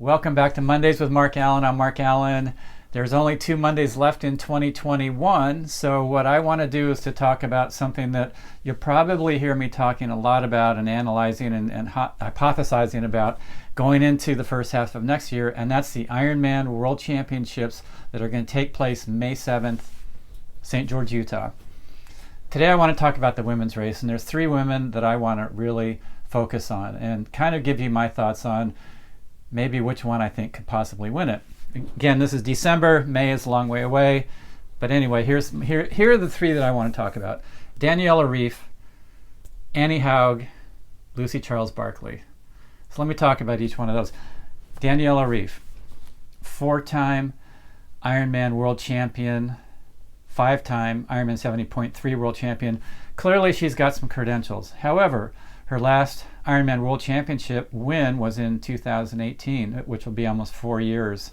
Welcome back to Mondays with Mark Allen. I'm Mark Allen. There's only 2 Mondays left in 2021, so what I want to do is to talk about something that you'll probably hear me talking a lot about and analyzing and hypothesizing about going into the first half of next year, and that's the IRONMAN World Championships that are going to take place May 7th, St. George, Utah. Today I want to talk about the women's race, and there's 3 women that I want to really focus on and kind of give you my thoughts on maybe which one I think could possibly win it. Again, this is December. May is a long way away. But anyway, here are the 3 that I want to talk about. Daniela Ryf, Annie Haug, Lucy Charles-Barclay. So let me talk about each one of those. Daniela Ryf, 4-time Ironman World Champion, 5-time Ironman 70.3 World Champion. Clearly she's got some credentials. However, her last Ironman World Championship win was in 2018, which will be almost 4 years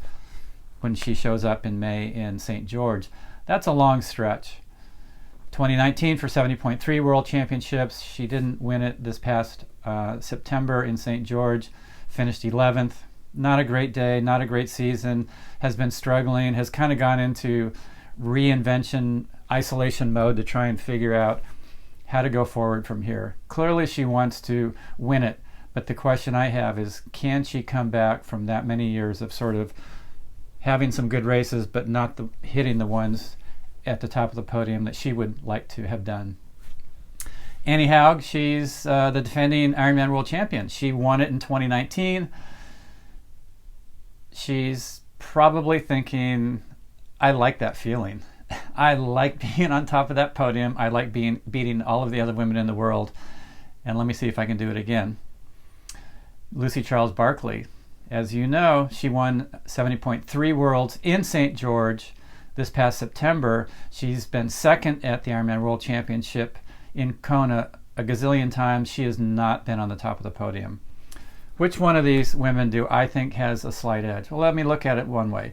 when she shows up in May in St. George. That's a long stretch. 2019 for 70.3 World Championships. She didn't win it this past September in St. George. Finished 11th. Not a great day, not a great season. Has been struggling, has kind of gone into reinvention, isolation mode to try and figure out how to go forward from here. Clearly she wants to win it, but the question I have is, can she come back from that many years of sort of having some good races but not hitting the ones at the top of the podium that she would like to have done? Annie Haug, she's the defending Ironman World Champion. She won it in 2019. She's probably thinking, I like that feeling. I like being on top of that podium. I like beating all of the other women in the world. And let me see if I can do it again. Lucy Charles-Barclay. As you know, she won 70.3 Worlds in St. George this past September. She's been second at the Ironman World Championship in Kona a gazillion times. She has not been on the top of the podium. Which one of these women do I think has a slight edge? Well, let me look at it one way.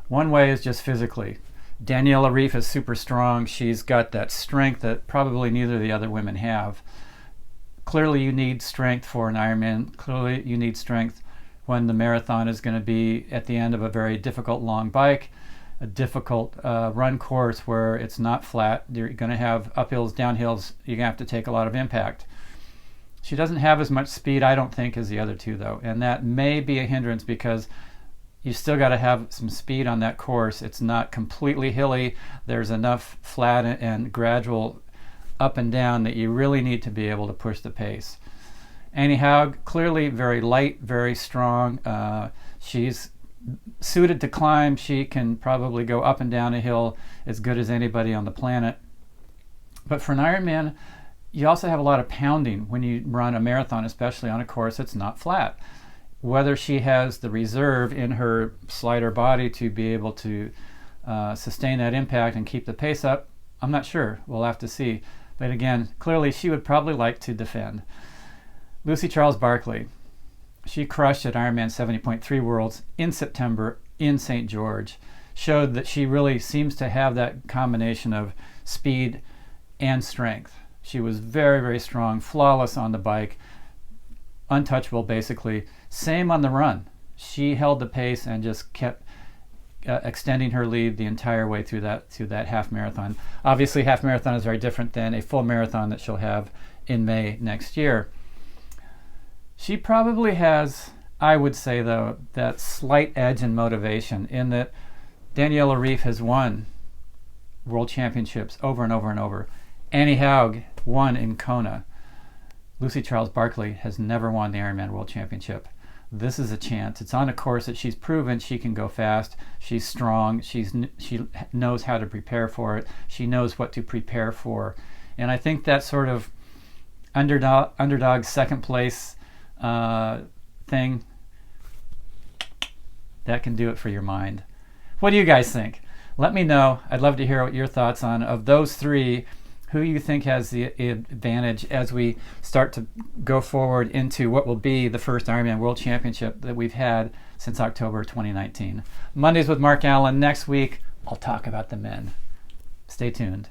One way is just physically. Daniela Ryf is super strong. She's got that strength that probably neither of the other women have. Clearly you need strength for an Ironman. Clearly you need strength when the marathon is going to be at the end of a very difficult long bike, a difficult run course where it's not flat. You're going to have uphills, downhills. You're going to have to take a lot of impact. She doesn't have as much speed, I don't think, as the other 2, though, and that may be a hindrance because you still got to have some speed on that course. It's not completely hilly. There's enough flat and gradual up and down that you really need to be able to push the pace. Annie Haug, clearly very light, very strong. She's suited to climb. She can probably go up and down a hill as good as anybody on the planet. But for an Ironman, you also have a lot of pounding when you run a marathon, especially on a course that's not flat. Whether she has the reserve in her slider body to be able to sustain that impact and keep the pace up, I'm not sure. We'll have to see. But again, clearly she would probably like to defend. Lucy Charles-Barclay, she crushed at Ironman 70.3 Worlds in September in St. George. Showed that she really seems to have that combination of speed and strength. She was very, very strong, flawless on the bike, untouchable basically. Same on the run. She held the pace and just kept extending her lead the entire way through that half marathon. Obviously, half marathon is very different than a full marathon that she'll have in May next year. She probably has, I would say though, that slight edge in motivation in that Daniela Ryf has won world championships over and over and over. Annie Haug won in Kona. Lucy Charles-Barclay has never won the Ironman World Championship. This is a chance. It's on a course that she's proven she can go fast. She's strong. She knows how to prepare for it. She knows what to prepare for. And I think that sort of underdog second place thing, that can do it for your mind. What do you guys think? Let me know. I'd love to hear what your thoughts on, of those 3, who you think has the advantage as we start to go forward into what will be the first Ironman World Championship that we've had since October 2019. Mondays with Mark Allen. Next week, I'll talk about the men. Stay tuned.